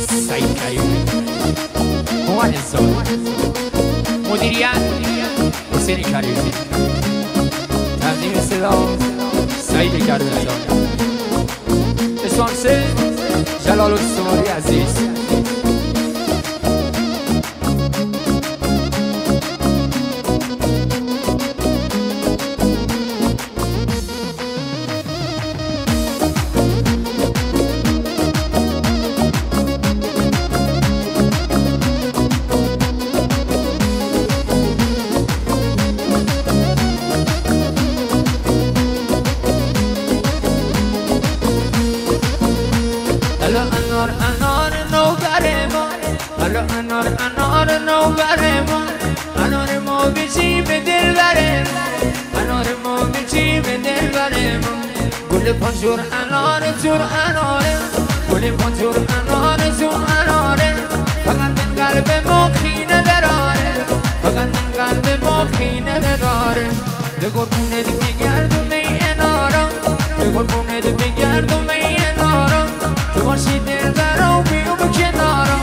سعید کریمی، مهندسان، مدیریت حسین کریمی، تنظیم صدا سعید کریمی، اسانسه جلال السواری عزیز. انار انار نوبر ما، انار انار نوبر ما، انار ما بچی به دل بره ما، انار ما بچی به دل بره ما. گل پنجور انار جور اناره، گل پنجور انار جور اناره. فقط من قلب ما خینه دراره، فقط من قلب ما خینه داره. به قربونت بگردم ای انارا، به قربونت بگردم ای انارا. تو باشی دل برام بیو به کنارم،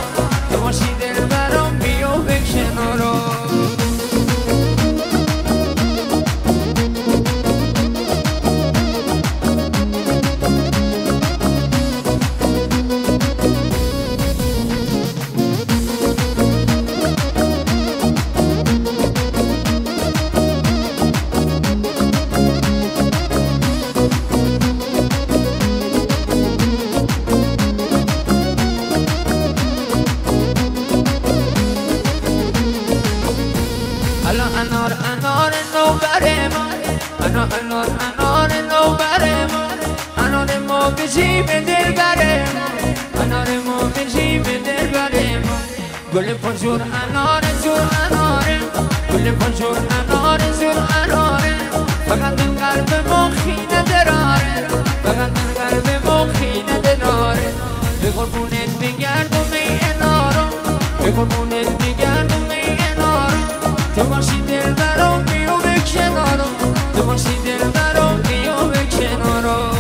تو باشی دل برام بیو به کنارم. انار انار نوبر ما، انار انار نوبر ما، انار ما بچی به دل بره ما، انار ما بچی به دل بره ما. گل پنجور انار جور اناره، گل پنجور انار جور اناره. فقط من قلب ما خینه دراره، فقط من قلب ما خینه دراره. به قربونت بگردم ای انارا، به قربونت بگردم ای انارا. تو باشی دل برام بیو به کنارم، تو باشی دل برام بیو به کنارم.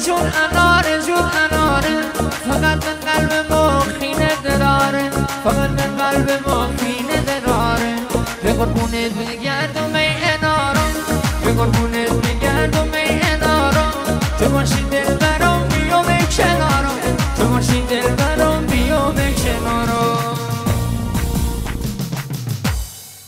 جور اناره جور اناره. فقط من قلب ما خینه داره، فقط من قلب ما خینه داره. به قربونت بگردم ای انارا، به قربونت بگردم ای انارا. تو باشی دل برام بیو به کنارم، تو باشی دل